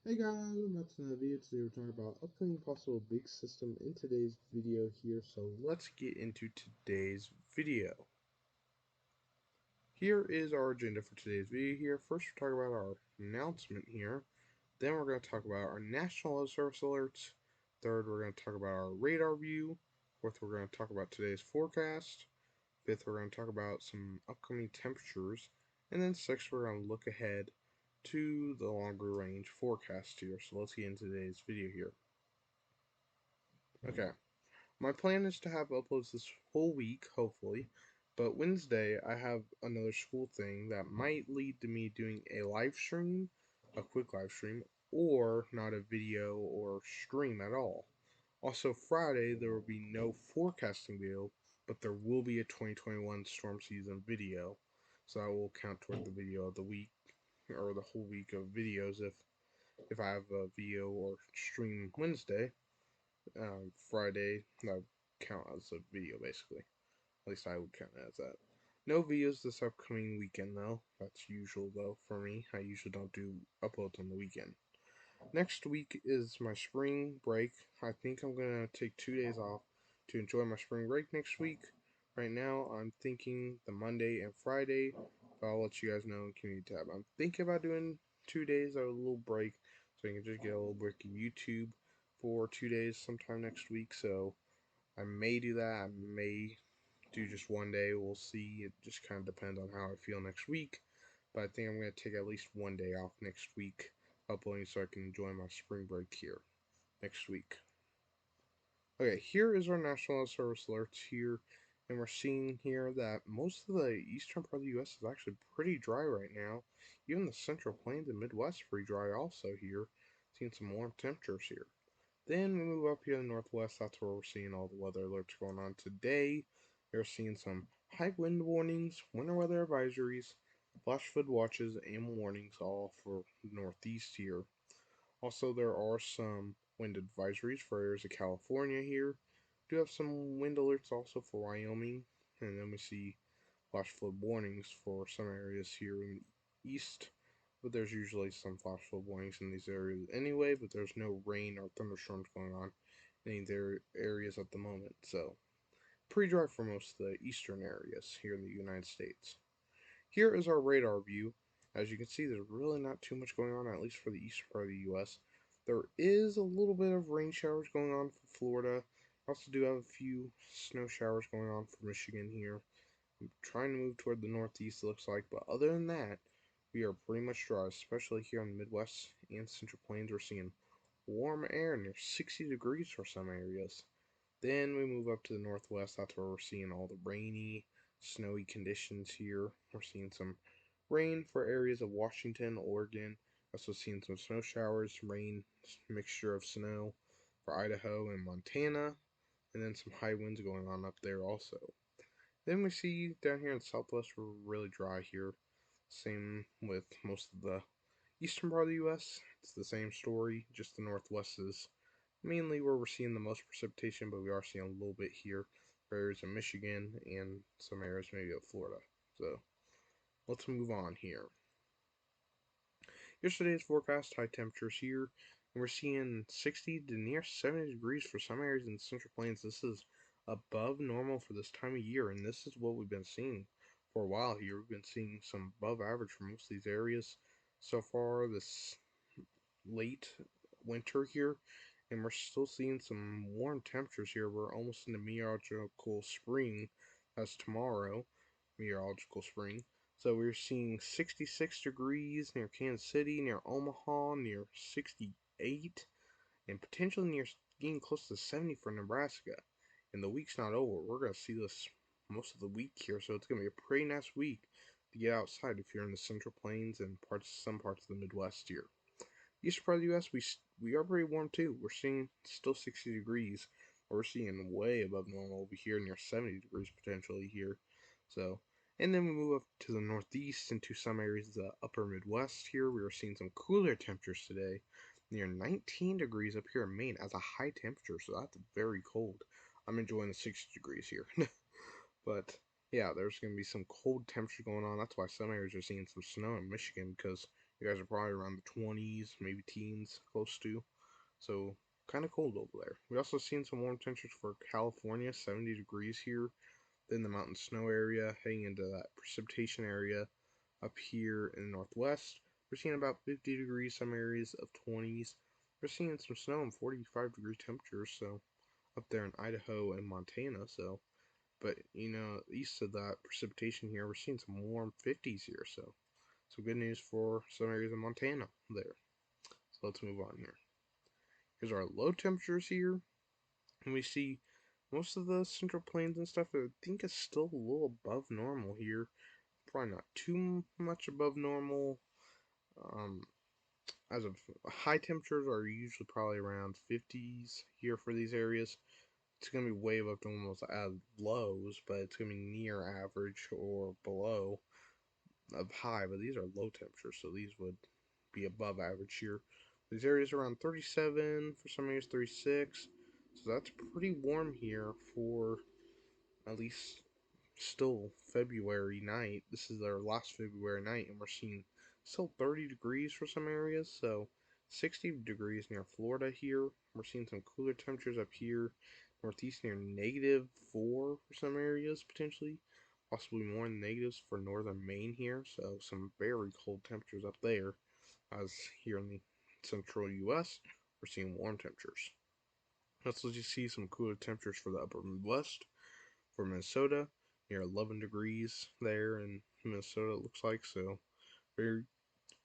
Hey guys, welcome back to another video. Today we're talking about upcoming possible big system in today's video here. So let's get into today's video. Here is our agenda for today's video here. First we're talking about our announcement here. Then we're going to talk about our national service alerts. Third, we're going to talk about our radar view. Fourth, we're going to talk about today's forecast. Fifth, we're going to talk about some upcoming temperatures. And then sixth, we're going to look ahead to the longer range forecast here. So let's get into today's video here. Okay, my plan is to have uploads this whole week, hopefully, but Wednesday I have another school thing that might lead to me doing a live stream, a quick live stream, or not a video or stream at all. Also, Friday there will be no forecasting video, but there will be a 2021 storm season video, so that will count toward the video of the week, or the whole week of videos if I have a video or stream Wednesday. Friday, that would count as a video basically. At least I would count it as that. No videos this upcoming weekend though. That's usual though for me. I usually don't do uploads on the weekend. Next week is my spring break. I think I'm gonna take 2 days off to enjoy my spring break next week. Right now, I'm thinking the Monday and Friday. I'll let you guys know in community tab. I'm thinking about doing 2 days of a little break, so I can just get a little break of YouTube for 2 days sometime next week. So I may do that. I may do just one day. We'll see. It just kind of depends on how I feel next week. But I think I'm going to take at least one day off next week uploading so I can enjoy my spring break here next week. Okay, here is our national service alerts here, and we're seeing here that most of the eastern part of the U.S. is actually pretty dry right now. Even the central plains and Midwest pretty dry also here. Seeing some warm temperatures here. Then we move up here in the northwest. That's where we're seeing all the weather alerts going on today. We're seeing some high wind warnings, winter weather advisories, flash flood watches, and warnings all for the northeast here. Also, there are some wind advisories for areas of California here. We do have some wind alerts also for Wyoming, and then we see flash flood warnings for some areas here in the east. But there's usually some flash flood warnings in these areas anyway, but there's no rain or thunderstorms going on in these areas at the moment. So, pretty dry for most of the eastern areas here in the United States. Here is our radar view. As you can see, there's really not too much going on, at least for the eastern part of the U.S. There is a little bit of rain showers going on for Florida. Also do have a few snow showers going on for Michigan here. I'm trying to move toward the northeast, it looks like, but other than that, we are pretty much dry, especially here in the Midwest and Central Plains. We're seeing warm air near 60 degrees for some areas. Then we move up to the northwest. That's where we're seeing all the rainy, snowy conditions here. We're seeing some rain for areas of Washington, Oregon. Also seeing some snow showers, rain, mixture of snow for Idaho and Montana. And then some high winds going on up there also. Then we see down here in the southwest, we're really dry here. Same with most of the eastern part of the U.S. It's the same story, just the northwest is mainly where we're seeing the most precipitation, but we are seeing a little bit here for areas of Michigan and some areas maybe of Florida. So let's move on here. Yesterday's forecast, high temperatures here, and we're seeing 60 to near 70 degrees for some areas in the Central Plains. This is above normal for this time of year, and this is what we've been seeing for a while here. We've been seeing some above average for most of these areas so far this late winter here, and we're still seeing some warm temperatures here. We're almost in the meteorological spring. That's tomorrow, meteorological spring. So we're seeing 66 degrees near Kansas City, near Omaha, near 68, and potentially near getting close to 70 for Nebraska. And the week's not over. We're going to see this most of the week here, so it's going to be a pretty nice week to get outside if you're in the Central Plains and some parts of the Midwest here. Eastern part of the U.S., we are pretty warm too. We're seeing still 60 degrees. We're seeing way above normal over here, near 70 degrees potentially here. So, and then we move up to the northeast into some areas of the upper Midwest here. We are seeing some cooler temperatures today, near 19 degrees up here in Maine as a high temperature. So that's very cold. I'm enjoying the 60 degrees here. But yeah, there's going to be some cold temperature going on. That's why some areas are seeing some snow in Michigan because You guys are probably around the 20s, maybe teens, close to. So kind of cold over there. We also seen some warm temperatures for California, 70 degrees here. Then the mountain snow area, heading into that precipitation area up here in the northwest. We're seeing about 50 degrees, some areas of 20s. We're seeing some snow and 45-degree temperatures, so up there in Idaho and Montana. So, but east of that precipitation here, we're seeing some warm 50s here. So, some good news for some areas of Montana there. So let's move on here. Here's our low temperatures here, and we see most of the central plains and stuff. I think is still a little above normal here. Probably not too much above normal. Um, as of high temperatures are usually probably around 50s here for these areas. It's going to be way above normal as lows, but it's going to be near average or below of high. But these are low temperatures, so these would be above average here. These areas are around 37, for some areas 36. So that's pretty warm here for at least still February night. This is our last February night, and we're seeing still 30 degrees for some areas. So 60 degrees near Florida here. We're seeing some cooler temperatures up here, northeast near -4 for some areas potentially. Possibly more than negatives for northern Maine here. So some very cold temperatures up there. As here in the central U.S., we're seeing warm temperatures. Let's just see some cooler temperatures for the upper Midwest. For Minnesota, near 11 degrees there in Minnesota, it looks like. So, very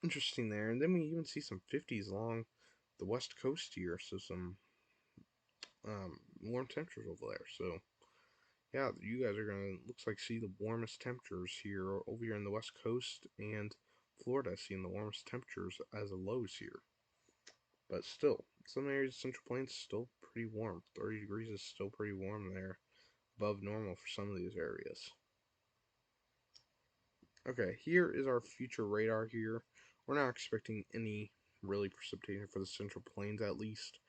interesting there. And then we even see some 50s along the west coast here. So, some warm temperatures over there. So, yeah, you guys are going to, looks like, see the warmest temperatures here over here on the west coast, and Florida seeing the warmest temperatures as a lows here. But still, some areas of Central Plains still pretty warm. 30 degrees is still pretty warm there, above normal for some of these areas. Okay, here is our future radar here. We're not expecting any really precipitation for the Central Plains at least.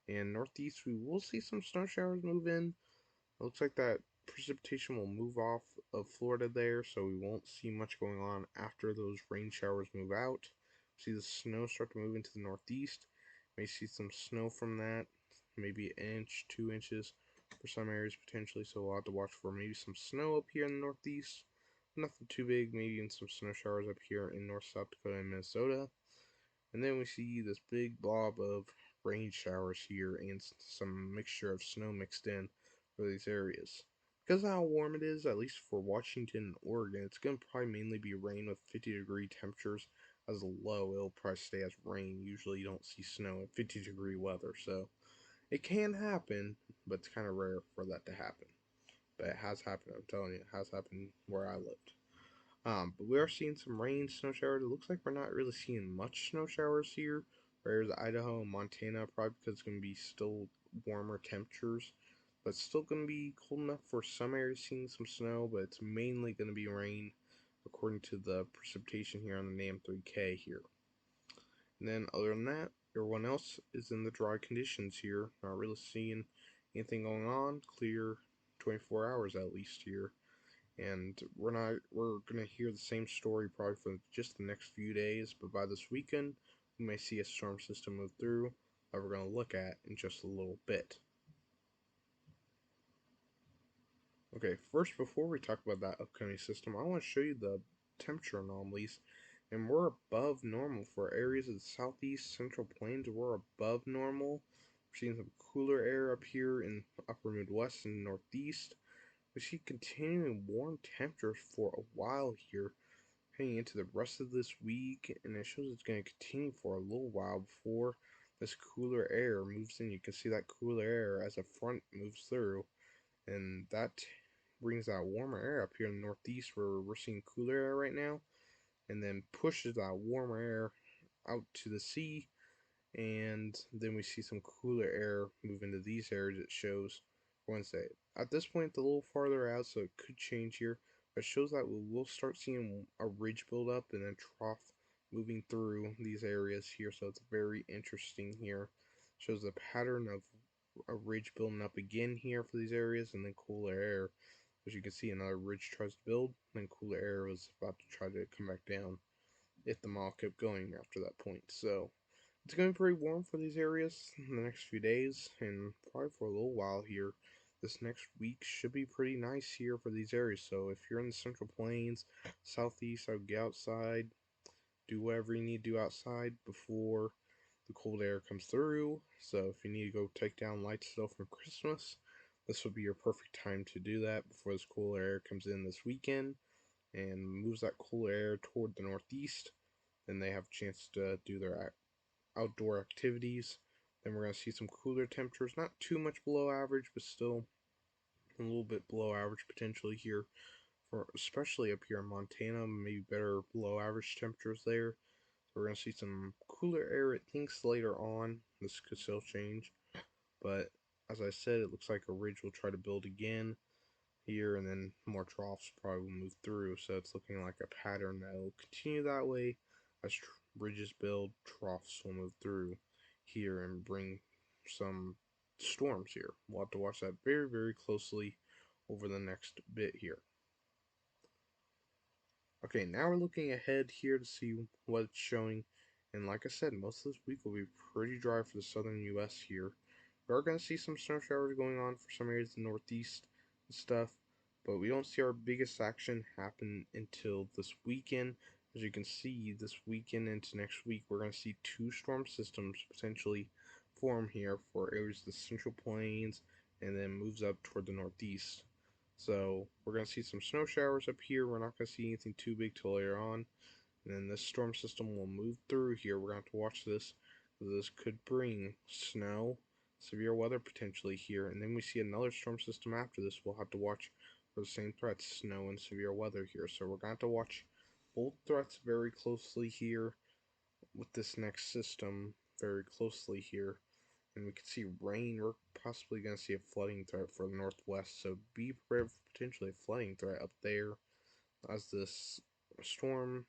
And northeast, we will see some snow showers move in. It looks like that precipitation will move off of Florida there, so we won't see much going on after those rain showers move out. See the snow start to move into the northeast. May see some snow from that, maybe an inch, 2 inches for some areas potentially, so we'll have to watch for maybe some snow up here in the northeast. Nothing too big, maybe even some snow showers up here in North South Dakota and Minnesota. And then we see this big blob of rain showers here and some mixture of snow mixed in for these areas. Because of how warm it is, at least for Washington and Oregon, it's going to probably mainly be rain with 50-degree temperatures. As a low, it'll probably stay as rain. Usually you don't see snow in 50-degree weather, so it can happen, but it's kind of rare for that to happen. But it has happened, I'm telling you, it has happened where I lived. But we are seeing some rain, snow showers. It looks like we're not really seeing much snow showers here. Whereas Idaho and Montana, probably because it's going to be still warmer temperatures. But still going to be cold enough for some areas seeing some snow, but it's mainly going to be rain according to the precipitation here on the NAM3K here. And then other than that, everyone else is in the dry conditions here. Not really seeing anything going on. Clear 24 hours at least here. And we're gonna hear the same story probably for just the next few days, but by this weekend we may see a storm system move through that we're gonna look at in just a little bit. Okay, first before we talk about that upcoming system, I want to show you the temperature anomalies, and we're above normal for areas of the southeast central plains. We're above normal. We're seeing some cooler air up here in the upper Midwest and Northeast. We see continuing warm temperatures for a while here, heading into the rest of this week, and it shows it's going to continue for a little while before this cooler air moves in. You can see that cooler air as a front moves through, and that brings that warmer air up here in the northeast where we're seeing cooler air right now, and then pushes that warmer air out to the sea, and then we see some cooler air move into these areas. It shows Wednesday. At this point, it's a little farther out, so it could change here. But it shows that we will start seeing a ridge build up and a trough moving through these areas here. So it's very interesting here. Shows the pattern of a ridge building up again here for these areas, and then cooler air. As you can see, another ridge tries to build, then cooler air was about to try to come back down. if the model kept going after that point. So it's going to be pretty warm for these areas in the next few days, and probably for a little while here. This next week should be pretty nice here for these areas. So if you're in the Central Plains, Southeast, I would get outside, do whatever you need to do outside before the cold air comes through. So if you need to go take down lights still for Christmas, this would be your perfect time to do that before this cool air comes in this weekend and moves that cool air toward the northeast. Then they have a chance to do their outdoor activities. Then we're going to see some cooler temperatures, not too much below average, but still a little bit below average potentially here, for especially up here in Montana, maybe better below average temperatures there. So we're going to see some cooler air at things later on. This could still change, but as I said, it looks like a ridge will try to build again here, and then more troughs probably will move through. So it's looking like a pattern that will continue that way as ridges build, troughs will move through here and bring some storms here. We'll have to watch that very, very closely over the next bit here. Okay, now we're looking ahead here to see what it's showing. And like I said, most of this week will be pretty dry for the southern U.S. here. We are going to see some snow showers going on for some areas in the northeast and stuff, but we don't see our biggest action happen until this weekend. As you can see, this weekend into next week, we're going to see two storm systems potentially form here for areas of the Central Plains and then moves up toward the northeast. So we're going to see some snow showers up here. We're not going to see anything too big till later on. And then this storm system will move through here. We're going to have to watch this. This could bring snow, severe weather potentially here. And then we see another storm system after this. We'll have to watch for the same threats, snow and severe weather here. So we're going to have to watch both threats very closely here with this next system very closely here. And we can see rain. We're possibly going to see a flooding threat for the northwest, so be prepared for potentially a flooding threat up there. As this storm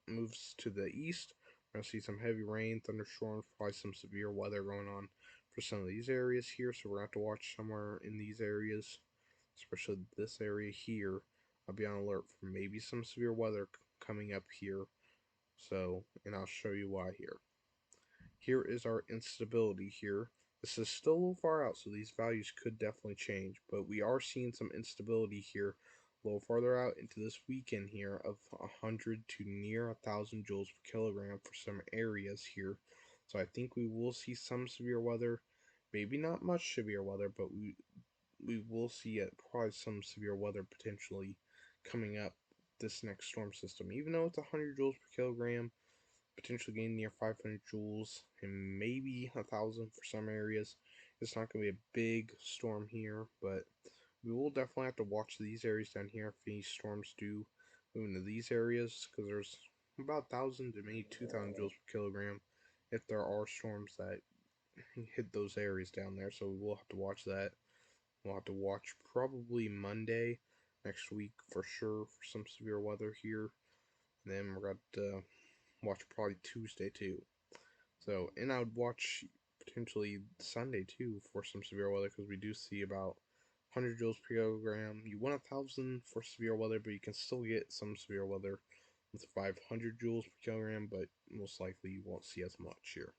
moves to the east, we're going to see some heavy rain, thunderstorms, probably some severe weather going on for some of these areas here, so we're going to have to watch somewhere in these areas, especially this area here. I'll be on alert for maybe some severe weather coming up here, so, and I'll show you why here. Here is our instability here. This is still a little far out, so these values could definitely change, but we are seeing some instability here a little farther out into this weekend here of 100 to near 1,000 joules per kilogram for some areas here. So I think we will see some severe weather, maybe not much severe weather, but we will see probably some severe weather potentially coming up this next storm system. Even though it's 100 joules per kilogram, potentially getting near 500 joules and maybe 1,000 for some areas. It's not going to be a big storm here, but we will definitely have to watch these areas down here if any storms do move into these areas, because there's about 1,000 to maybe 2,000 joules per kilogram if there are storms that hit those areas down there. So we will have to watch that. We'll have to watch probably Monday next week for sure for some severe weather here. And then we're going to watch probably Tuesday too. So, and I would watch potentially Sunday too for some severe weather, because we do see about 100 joules per kilogram. You want 1,000 for severe weather, but you can still get some severe weather with 500 joules per kilogram, but most likely you won't see as much here.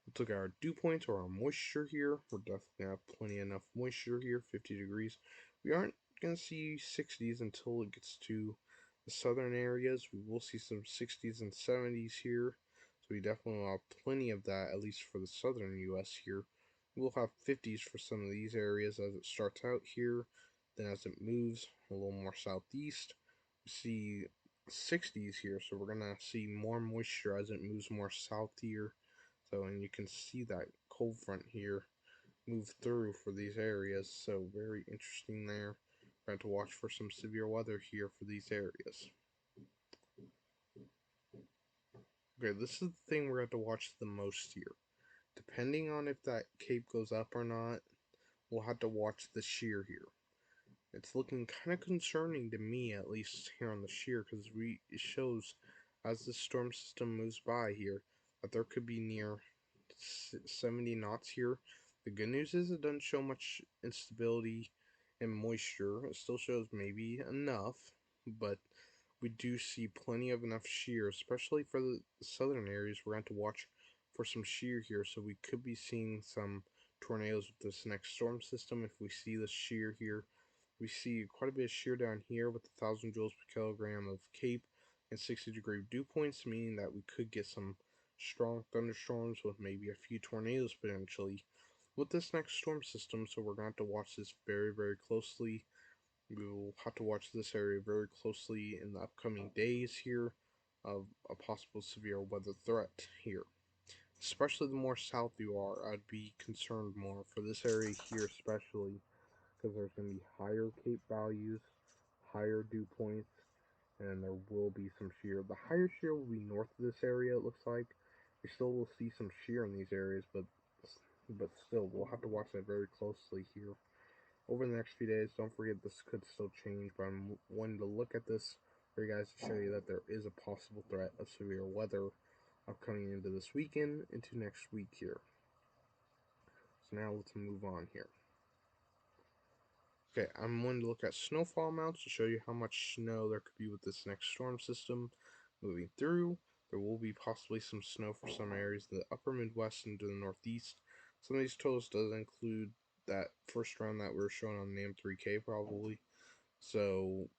Let's look at our dew points or our moisture here. We're definitely going to have plenty enough moisture here, 50 degrees. We aren't going to see 60s until it gets to the southern areas. We will see some 60s and 70s here. So we definitely will have plenty of that, at least for the southern U.S. here. We'll have 50s for some of these areas as it starts out here. Then as it moves a little more southeast, we see 60s here. So we're going to see more moisture as it moves more south here. So, and you can see that cold front here move through for these areas. So, very interesting there. We're going to watch for some severe weather here for these areas. Okay, this is the thing we're going to watch the most here. Depending on if that cape goes up or not, we'll have to watch the shear here. It's looking kind of concerning to me, at least here on the shear, because it shows as the storm system moves by here that there could be near 70 knots here. The good news is it doesn't show much instability and moisture. It still shows maybe enough, but we do see plenty of enough shear, especially for the southern areas. We're going to watch for some shear here, so we could be seeing some tornadoes with this next storm system. If we see the shear here, we see quite a bit of shear down here with 1,000 joules per kilogram of CAPE and 60-degree dew points, meaning that we could get some strong thunderstorms with maybe a few tornadoes potentially with this next storm system. So we're going to have to watch this very, very closely. We will have to watch this area very closely in the upcoming days here of a possible severe weather threat here. Especially the more south you are, I'd be concerned more for this area here, especially because there's going to be higher CAPE values, higher dew points, and there will be some shear. The higher shear will be north of this area, it looks like. We still will see some shear in these areas, but still, we'll have to watch that very closely here over the next few days. Don't forget this could still change, but I'm wanting to look at this for you guys to show you that there is a possible threat of severe weather upcoming into this weekend, into next week here. So now let's move on here. Okay, I'm wanting to look at snowfall amounts to show you how much snow there could be with this next storm system moving through. There will be possibly some snow for some areas in the upper Midwest and to the Northeast. Some of these totals does include that first round that we were showing on the M3K probably. So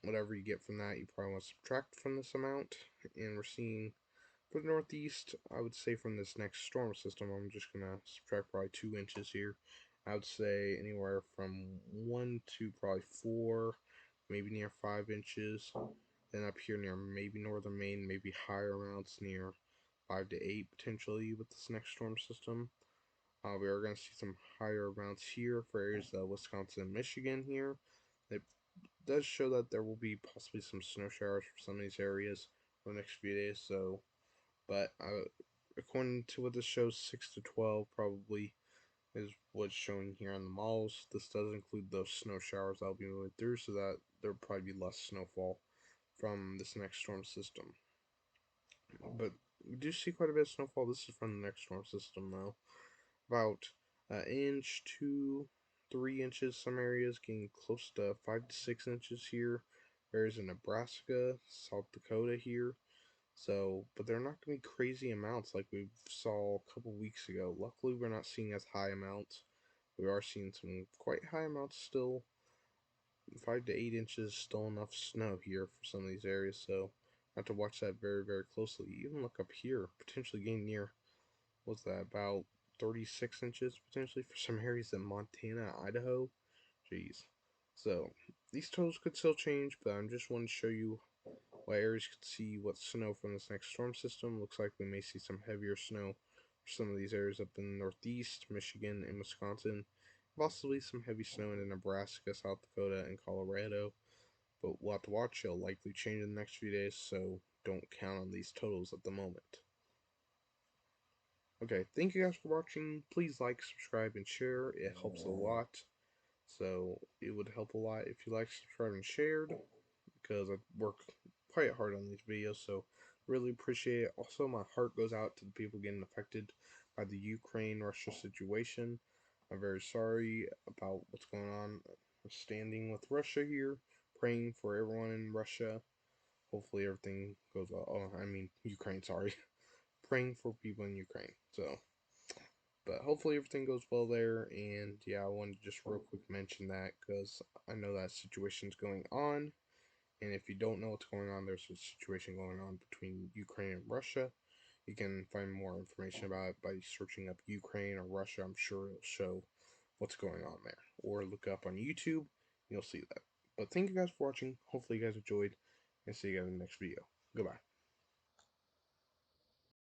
whatever you get from that, you probably want to subtract from this amount. And we're seeing for the Northeast, I would say from this next storm system, I'm just going to subtract probably 2 inches here. I would say anywhere from 1 to probably 4, maybe near 5 inches. Then up here near maybe northern Maine, maybe higher amounts near 5 to 8 potentially with this next storm system. We are going to see some higher amounts here for areas of Wisconsin and Michigan here. It does show that there will be possibly some snow showers for some of these areas for the next few days. So, but according to what this shows, 6 to 12 probably is what's showing here on the models. This does include those snow showers that'll be moving through, so that there'll probably be less snowfall from this next storm system. But we do see quite a bit of snowfall. This is from the next storm system, though. About an inch to 3 inches. Some areas getting close to 5 to 6 inches here. Areas in Nebraska, South Dakota here. So, but they're not going to be crazy amounts like we saw a couple weeks ago. Luckily, we're not seeing as high amounts. We are seeing some quite high amounts still. 5 to 8 inches, still enough snow here for some of these areas. So, I have to watch that very, very closely. Even look up here, potentially getting near, what's that, about 36 inches potentially for some areas in Montana, Idaho. Jeez. So, these totals could still change, but I'm just wanting to show you what areas could see what snow from this next storm system. Looks like we may see some heavier snow for some of these areas up in the Northeast, Michigan, and Wisconsin. Possibly some heavy snow in Nebraska, South Dakota, and Colorado. But we'll have to watch. It'll likely change in the next few days, so don't count on these totals at the moment. Okay, thank you guys for watching. Please like, subscribe, and share. It helps a lot. So it would help a lot if you like, subscribe, and shared, because I work quite hard on these videos, so really appreciate it. Also, my heart goes out to the people getting affected by the Ukraine-Russia situation. I'm very sorry about what's going on. I'm standing with Russia here, praying for everyone in Russia. Hopefully everything goes well. Oh, I mean Ukraine, sorry. Praying for people in Ukraine. So, but hopefully everything goes well there. And yeah, I wanted to just real quick mention that because I know that situation's going on. And if you don't know what's going on, there's a situation going on between Ukraine and Russia. You can find more information about it by searching up Ukraine or Russia. I'm sure it'll show what's going on there. Or look up on YouTube, you'll see that. But thank you guys for watching. Hopefully you guys enjoyed, and see you guys in the next video. Goodbye.